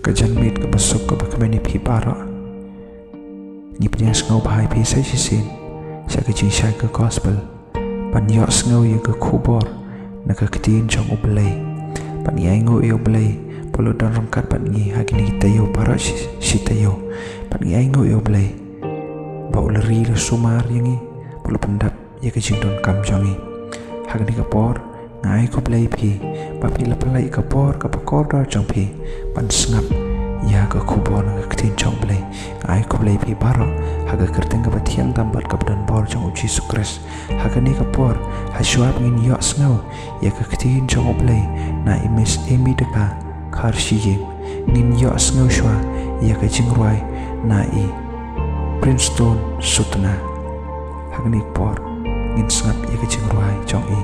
Kajan mit ka basok ka bakmeni phi para ni pnyas ngau bhai phi sai sin sa ka chi sai ka gospel pan yos ngau ye ka khubor na ka ktin chong ublei pan ye ngau e ublei polo dan rangkat pan ngi hagini tayo para si tayo pan ye ngau e ublei ba uleri le sumar yangi polo pandap ye ka jingdon kam jongi hagini ka por ngai ko blei phi ba phi la palai ka por ka pakor da chong phi pan snap ya ka khubor na ka tin chong blei ngai ko blei phi baro haga kerteng ka bathiang tambat ka dan bor chong uchi sukres hagani ka por ha shwab ngin yo snow ya ka tin chong blei na imes emi de ka khar shi ye ngin yo snow shwa ya ka jingruai na i Princeton sutna hagani por ngin snap ya ka jingruai chong i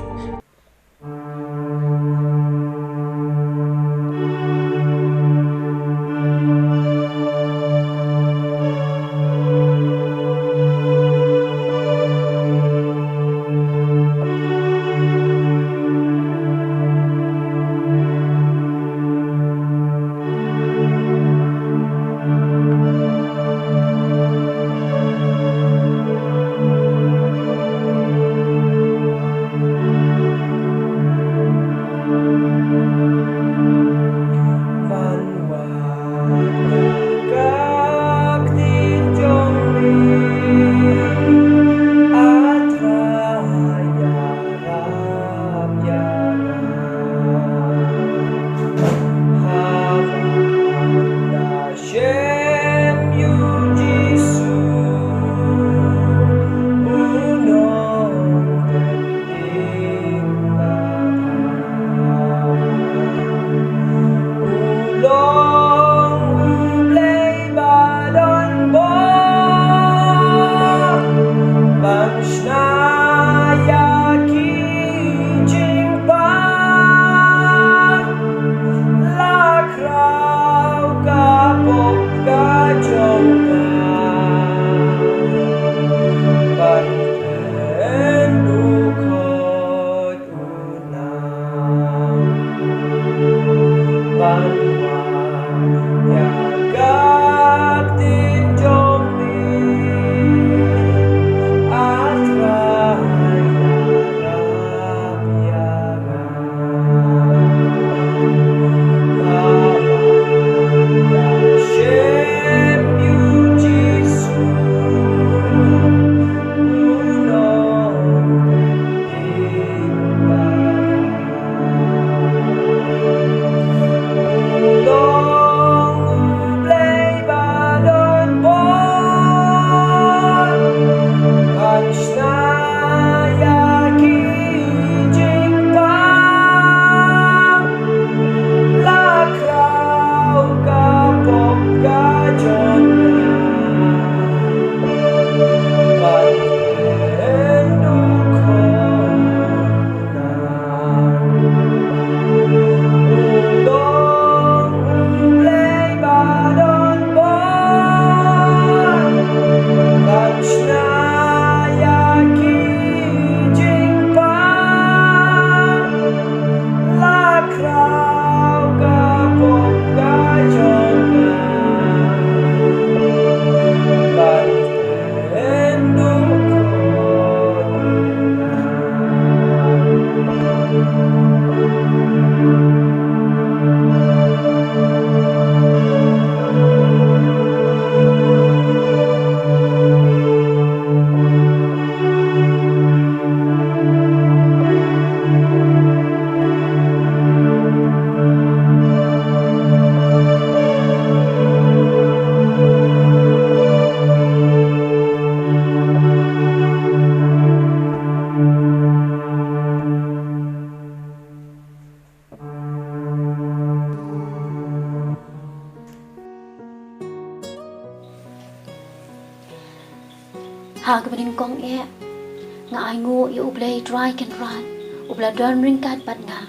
Hag bening kong nga aingo yu ublay dry can run ubla don ring kat bat nga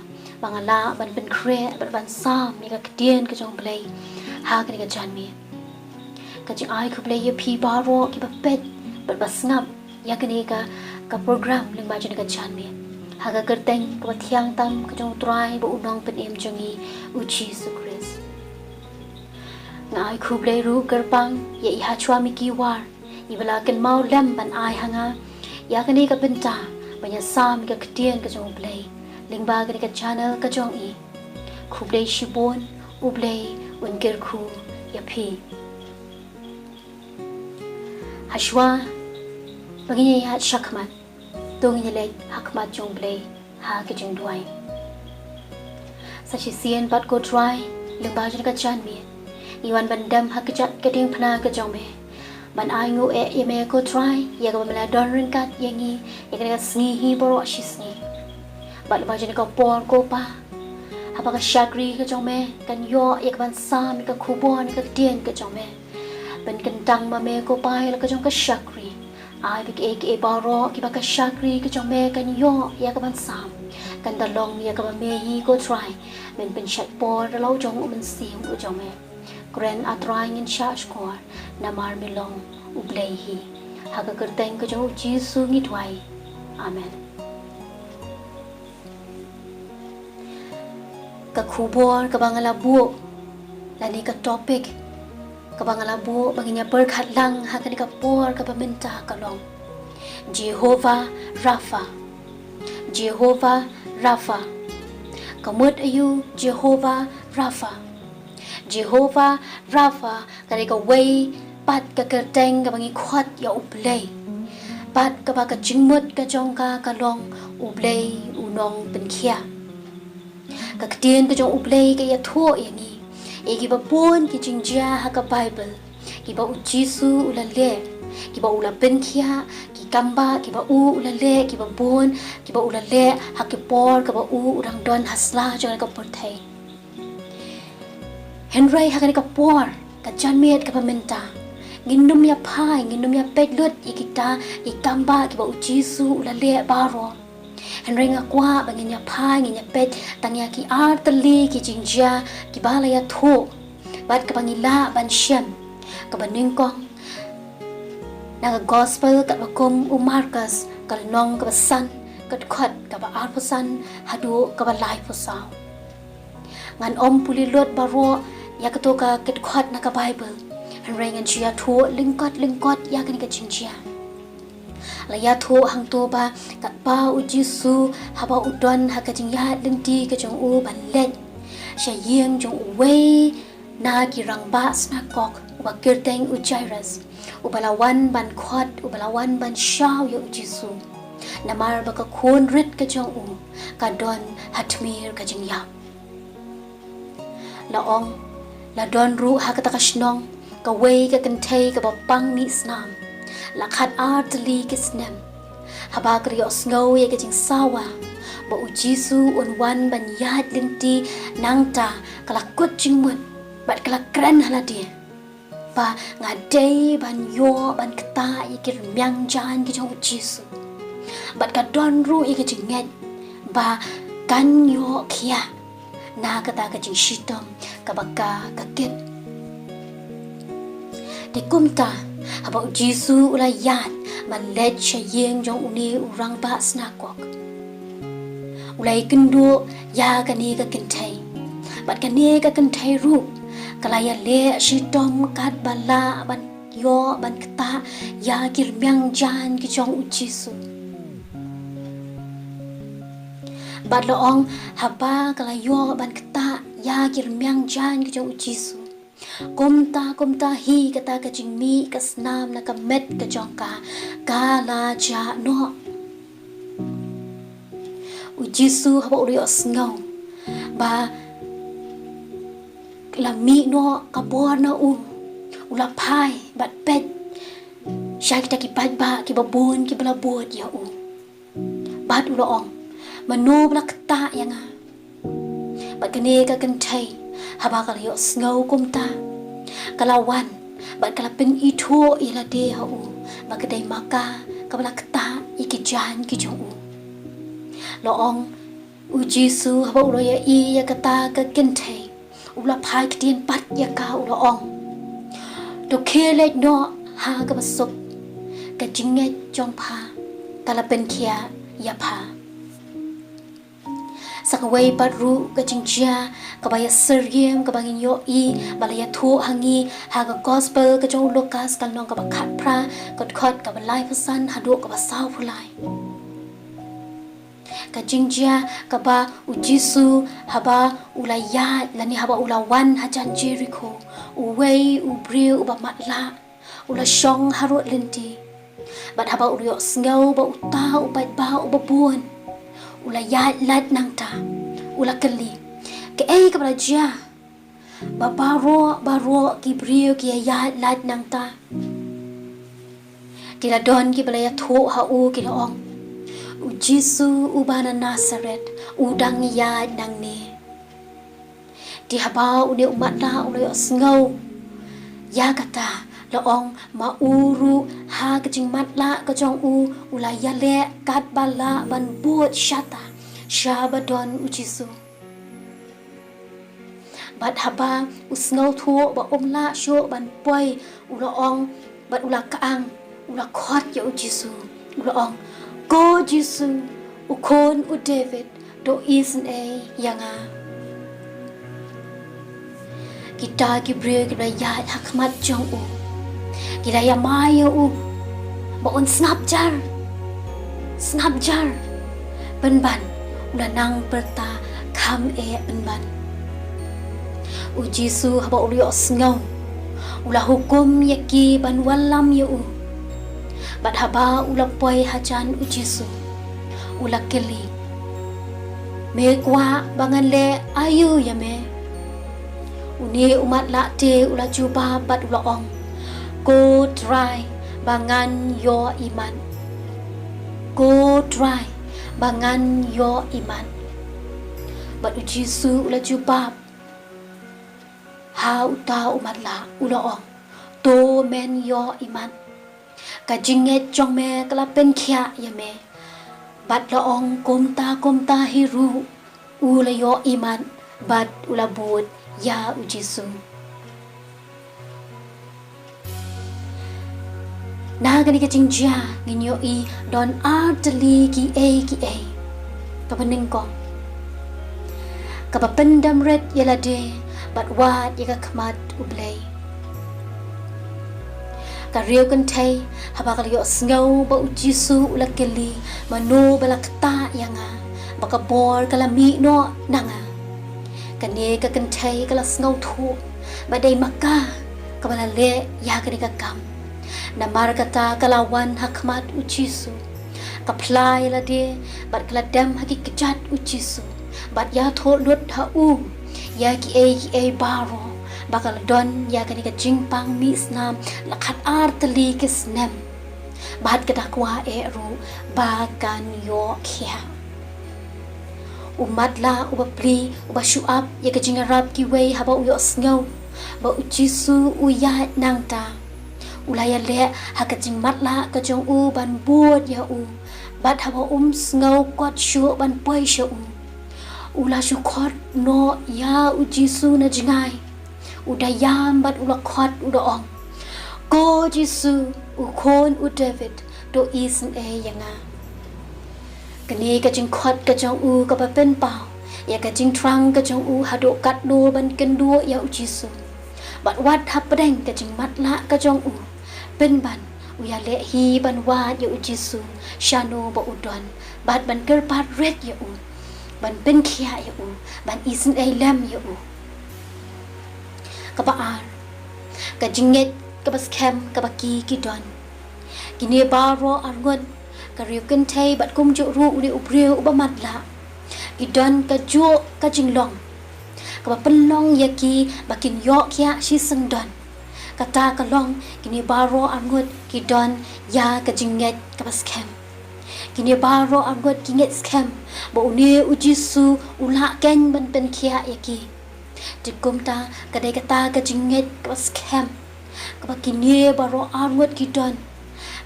bangala ban ben kre ban sam mi ka kdien ka jong play hag ni ka jan mi ka jing ai ku play yu pi baro ki ba pet ban basngap ya kani ka program ling ba jing ka jan mi haga kerteng ka thiang tam ka jong dry ba unong pen em jongi uchi su kris ngai khu blei ru gerbang ya iha chua miki war ibala kan mau lem ban ai hanga ya kani ka benta banya sam ka ktien ka jong blei lingba ka ka channel ka jong i khu blei shibon u blei un ger khu ya phi hashwa bagi ya shakmat dong ni le hakmat jong blei ha ka jong duai sa chi sien pat ko try lingba jong ka chan mi iwan bandam hakijat keding phna ka jong me ban ai ngu e ime ko try ya ga mala don ringkat yangi ya ga sngi hi boro shisni bat ba jeni ka por ko pa apa ka shagri ka jong me kan yo ya ban sam ka khubon ka tien ka jong me ban kan tang ma me ko pa la ka jong ka shagri ai bik e boro ki ba ka shagri ka jong me kan yo ya ka ban sam kan da long ya ka ba me hi ko try men ben shat por lo jong men siu ko jong me Kren atrai ngin shach kor namar milong ublehi haga kerteng ke jauh Jisu ngitwai amen ka khubor ka bangalabu lani ka topik ka bangalabu baginya berkat lang haga ni ka por ka paminta kalong Jehovah Rafa Jehovah Rafa kamut ayu Jehovah Rafa Jehovah Rafa kare ka way pat ka kerteng ka bangi khwat ya ublay pat ka ba ka jingmut ka jong ka kalong ublay unong penkhia ka ktien ka jong ublay ka ya tho yangi e ki ba pon ki jingjia ha ka Bible ki ba u Jisu ulale ki ba ula penkhia ki kamba ki ba u ulale ki ba pon ki ba ulale ha ki por ka ba u urang don hasla jong ka porthai Henry hakan ka por ka janmet ka paminta nginum ya pai nginum ya pedlut ikita ikamba ki ba Jisu ulale baro Henry nga kwa bangin ya pai ngin ya ped tangya ki artali ki jingjia ki bala ya tho bat ka bangila ban shem ka baningkong naga gospel ka bakum Marcus ka nong ka san ka khot ka ba arpusan hadu ka ba lai pusaw ngan pulilot baro ya kato ka ketkhot na ka Bible rengan chia tho lingkot ya kan ka chinchia la ya tho hang to ba ka pa u Jisu haba udon ha ka jingya linti ka jong u ban let sha yeng jong we na ki rang ba sna kok ba kirteng u Jairus u balawan ban khot u balawan ban shaw ya u Jisu namar ba ka khon rit ka jong u ka don hatmir ka jingya la ong la don ru ha ka takashnong ka way ka kantay ka bapang ni snam la khat artli ki snem haba kriyo sngow ye ka jing sawa ba u Jisu on wan ban yad linti nangta kala kut jingmut bat kala kran haladi ba nga day ban yo ban kata ye ki myang jan ki jong Jisu bat ka don ru ye ka jing nget ba kan yo khia na kata ka jing shitom kabaka kakit di kumta haba Jisu ulayan man let siya yeng jong uni urang ba snakok ulay kendo ya kani ka kintay bat kani ka kintay ru kalaya le shitom kat bala ban yo ban kata ya kirmyang jan ki jong Jisu bat loong haba kalayo ban kata ya kirmyang jan ki jong Jisu kumta hi kata ka jingmi ka snam na ka met ka jong ka kala ja no u Jisu haba uri osngaw ba lami no ka bor na ula pai bat pet sya kita ki pat ba ki babon ki balabot ya bat uloong mano bla kata yang bat kane ka kantay haba kalayo sngaw kumta kalawan bat kalapin ito ila de ha magaday maka kabala kata ikijan ki jong loong u Jisu haba uloya iya kata ka kantay ula pai kdien pat ya ka uloong to kele no ha ka basok ka jinget jong pa kalapin kia ya pa sakaway baru ka jingjia ka baya seriem ka bangin yo I balaya thu hangi haga gospel ka jong Lukas kal nong ka ba khat pra kot ka ba lai pasan hadu ka ba saw phulai ka jingjia ka ba u Jisu haba ulaya lani haba ulawan hajan Jericho uwei u bril u ba matla ula shong harut linti bat haba u yo sngo ba uta u ba u ba buon ula ya lat nang ta ula keli ke ka ba jia ba baro ki bril ki ya lat nang ta kila don ki bala ya tho ha u ki ong u Jisu u bana Nazaret u dang ya nang ne di haba u de umat la u yo sngo ya kata laong mauru ha kajing matla kajong ula yale kat bala ban buat shata shabadon u Jisu bat haba usngau thu ba omla sho ban poi ula ong bat ula kaang ula khot ya u Jisu ula ong go Jisu u kon u David do isen e yanga kita Gabriel kita ya hakmat jong kita ya maya baon snapjar benban ula nang berta kam benban u Jisu haba uli osngau ula hukum yaki ban walam bat haba ula poi hajan u Jisu ula keli me kwa bangan le ayu ya me uni umat la te ula juba bat ula ong go dry bangan yo iman go dry bangan yo iman bat u Jisu ula juba ha uta umat la ula ong to men yo iman ka jinget jong me kala pen khia ya me bat la ong kom ta hiru ula yo iman bat ula bud ya u Jisu na gani ka jingjia nginyo I don arteli ki a ka pening ko ka pendam red yalade bat wat ya ka khmat ublay ka riyo kan thai haba ka yo sngo ba u Jisu ula keli mano balakta yanga baka bor kalami no nanga kani ka kan thai kala sngo thu ba dai maka ka bala le ya ka ka kam na markata kalawan hakmat u Jisu ka plai la de bat kala dam haki kejat u Jisu bat ya tho lut ha ya ki a baro bakal don ya kani ka jingpang mi snam lakhat artali kisnem bat ka dakwa ru bagan yo khia umat la ubapli ubashuap ya ka jingarap ki wei haba u yo sngo ba u Jisu u ya nangta ulaya le hakajing matla ka jong ban buat ya bat haba sngo kwat shu ban poi shu ula shu khot no ya u Jisu na jingai udayam bat ula khot uda ong go Jisu u kon u David do isen yanga kani ka jing khot ka jong ka ba pen pao ya ka jing trang ka jong hado kat do ban ken do ya u Jisu bat wat hapdeng ka jing matla ka jong pen ban uya le hi ban wat ya u Jisu shano ba udon bat ban ker pat red ya ban pen khia ya ban isen lam ya ka baar ka jinget ka bas kem ka baki ki don kini baro argon ka riu kan thai bat kum ju ru uri ubreu uba matla ki don ka ju ka jinglong ka ba penlong yaki bakin yo kya shi seng don kata ka long kini baro argon ki don ya ka jinget ka bas kem kini baro argon ki nget kem ba uni u Jisu ula ken ban pen khia yaki tikum ta kadai kata ka jinget ka scam ka bakini baro arwat kidon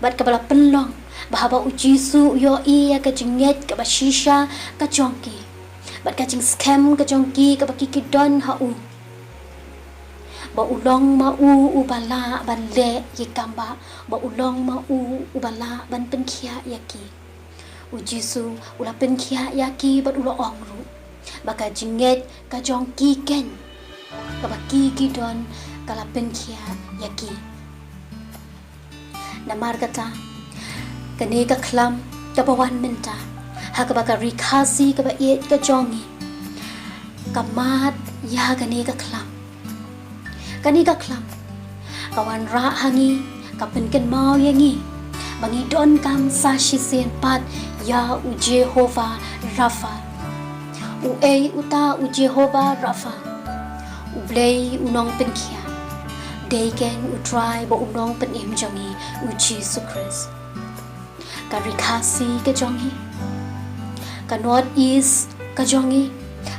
bat ka bala penlong bahaba u Jisu yo iya ka jinget ka bashisha ka jongki bat ka jing scam ka jongki ka baki kidon ha ba ulong ma u bala ban le yikamba ba ulong ma u bala ban pen khia yaki u Jisu ula pen khia yaki bat ula ongru baka jinget ka jong ki ken ka ba ki don kala pen kia yaki namar kata kane ka klam ka bawan menta ha ka baka rikasi ka ba iet ka jongi ka mat ya kane ka klam kawan ra hangi ka pen ken mau yangi bangi don kam sa shi sen pat ya u Jehovah Rafa u ei uta u Jehovah Rafa u blei u nong pen kia dei ken u try bo u nong pen im jongi u Jesus Christ ka rikasi ka jongi ka north east ka jongi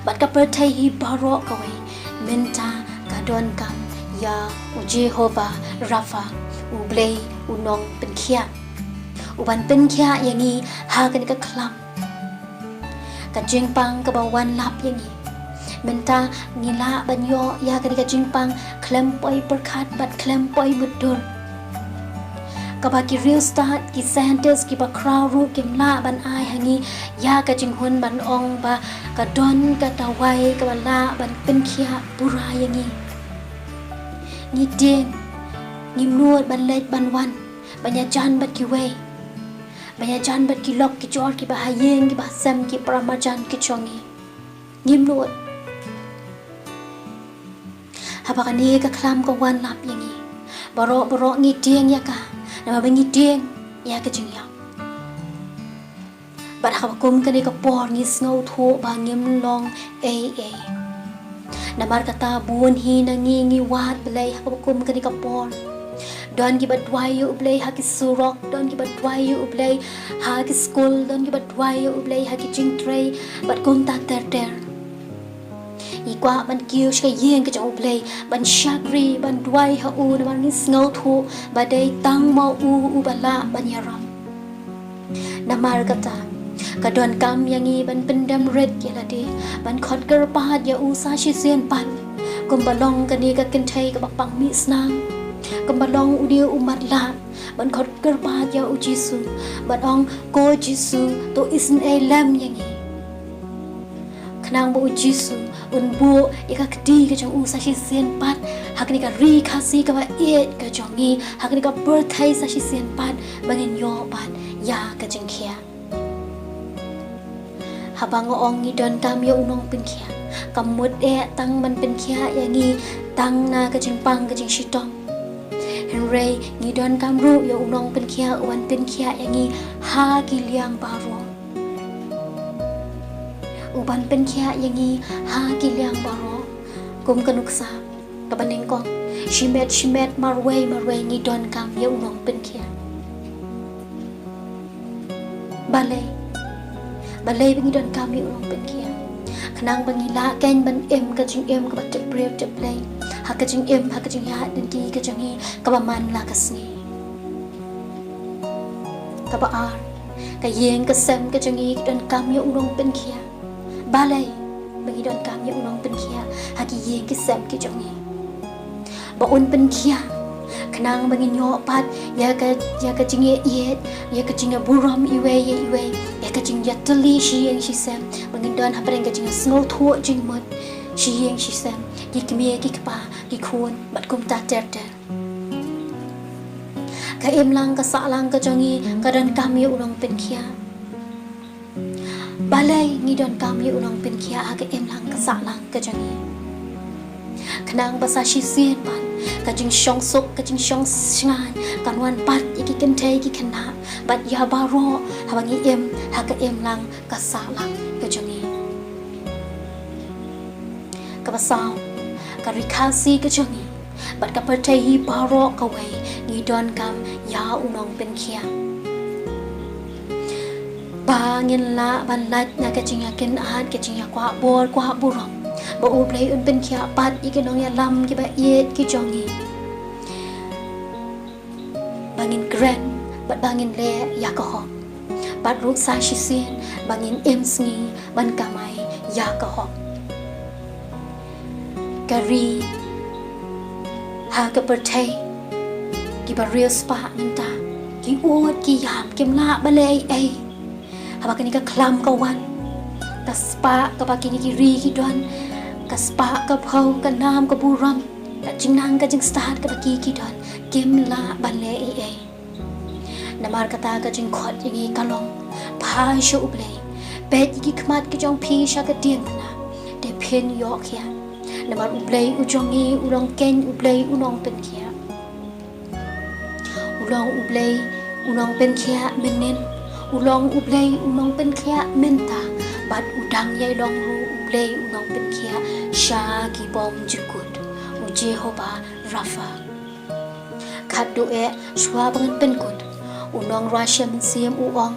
bat ka per thai hi baro ka we menta ka don kam ya u Jehovah Rafa u blei u nong pen kia u ban pen kia yangi ha kan ka klam ka jingpang ka bawan lap yangi menta ngila banyo ya kan ka jingpang klem poi perkat bat klem poi mudur ka ba ki real start ki sentence ki ba crow ru kim la ban ai hangi ya ka jinghun ban ong ba ka don ka tawai ka ba la ban pen kia pura yangi ni ding ni nuot ban leit ban wan banya jan bat ki wei banya jan bat ki lok ki jor ki ba hayeng ki ba sam ki pramajan ki chongi nim nuot haba kani ka klam ka wan lap yangi baro ngi ding ya ka nama bangi ding ya ka jing ya bat haba kum kani ka por ngi snow tho ba ngim long a namar kata buon hi na ngi wat belai haba kum kani ka por don ki badwai yu ublay ha ki surok don ki badwai yu ublay ha ki school don ki badwai yu ublay ha ki jing tray bat kontak ter ikwa ban kiu shka yeng ka jong ublay ban shagri ban dwai ha u na ban ngau thu badai tang mau u bala ban yaram namar kata ka don kam yangi ban pendam red yala de ban khot ker pahat ya u sa shi sen pan kum balong kani ka kenthai ka bakpang mi snang kembalong udia umat la ban khot kerpa ya u Jisu ban ong ko Jisu to isn e lam yangi khnang bo Jisu un bo ika kdi ka jong u sa shi sen pat hakni ka ri khasi ka ba et ka jongi hakni ka birthday sa shi sen pat bangin yo pat ya ka jing khia habang ong ni don kam yo unong pin khia kamut e tang man pin khia yangi tang na ka jing pang ka jing shitong Henry ni don kam ru yo unong pen kia wan pen kia yangi ha ki liang baro uban pen kia yangi ha ki liang baro kum kanuksa kabaneng kong shimet marway ni don kam yo unong pen kia balay bengi don kam yo unong pen kia khnang bangi la ken ban em ka jing em ka bat brave to play hakajing ya dinti kajangi kabaman lakasni kabaar kayeng kasem kajangi don kam yo unong pen kia balay bagi don kam yo unong pen kia haki yeng kasem kajangi ba un pen kia khnang bagi nyo pat ya ka jinge yet ya ka jinge buram iwe ya ka jing yatali shi yeng shi sem bagi don hapreng ka jinge snol tho jing mot shi yeng shi sem ki kmie ki kpa ki khun bat kum ta ter ka em lang ka sa lang ka jongi ka don kam yo unong pen kia balay ni don kam yo unong pen kia ka em lang ka sa lang ka jongi khnang basa shi sien pan ka jing shong sok ka jing shong sngan kan wan pat iki ken thai ki khana bat ya baro habangi em ha ka em lang ka sa lang ka jongi ka basao ka rikasi ka jongi bat ka pertai hi baro ka wei ni don kam ya unong pen kia bangin la ban lat na ka jinga ken at ka jinga kwa burom ba u play un pen kia pat ikinong ya lam ki ba yet ki jongi bangin grand bat bangin le ya ka hok bat ruk sa shi sien bangin em sngi ban kamai ya ka hok kari ha ka pertai ki ba real spa minta ki uot ki yam kim la balay ai haba kani ka klam ka wan kaspa ka pakini kiri ki don kaspa ka phau ka nam ka buram ka jingnang ka jing start ka paki ki don kim la banle e namar kata ka jing khot yi kalong phai shu uble bet ki khmat ki jong phi sha ka tiang na de pen yok ya namar uble ujongi ulong ken uble unong pen kia ulong uble unong pen kia menen ulong uble unong pen kia menta bat udang yai long ru uble unong pen kia sha ki bom jukut u Jehovah Rafa khat do e shwa bangan pen kut unong Russia men siam uong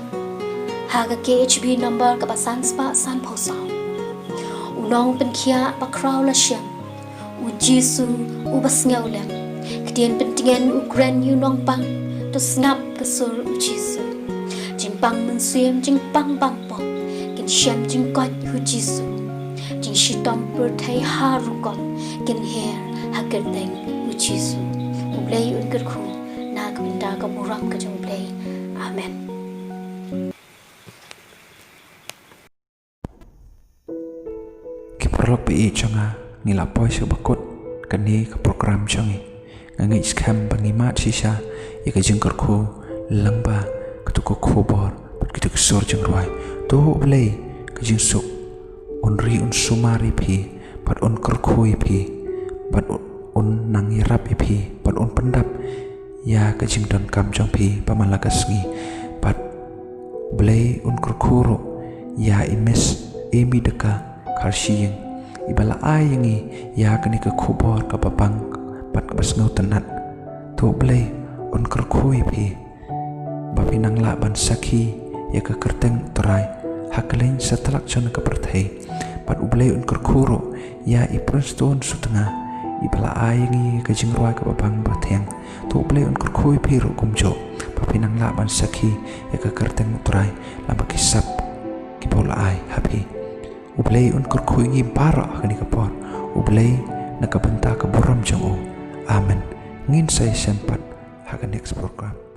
haga KHB number ka pasan spa san phosao unong pen kia pa kraw la shem u Jesu u basngau lem kdien pen tingen Ukraine unong pang to snap kasur u Jesu jing pang men siam jing pang bang pong kin shem jing kot u Jesu jing shitom per thai haru kon kin her haker teng u Jesu u blei un ker khu na ka binda ka buram ka jong blei amen. Kiprolok bi changa ngila poi se bakut kani ka program changi ngai scam bangi mat sisa ya ka jengkar khu lamba ka ko khobor ka tu sor jeng roi to blei ka jing suk unri un sumari phi pat un kar khui phi pat un nangi rap phi pat un pendap ya ka jing don kam jong phi pamalakas ngi pat blei un kar khuro ya imes emi deka karsiyeng ibala ayengi ya kani ka khobor ka papang pat ka basngau tanat to blei on kar khui phi bapinang la ban sakhi ya ka kerteng torai haklein satalak chon ka perthai pat ublei on kar khuro ya ipraston sutanga ibala ayengi ka jingroi ka papang batheng to blei on kar khui phi ro kumjo bapinang la ban sakhi ya ka kerteng torai lamba kisap kipola ai happy ublei un kur khui ngi bara kani kapor ublei nakabenta ka buram jong o amen ngin sai sempat haga next program.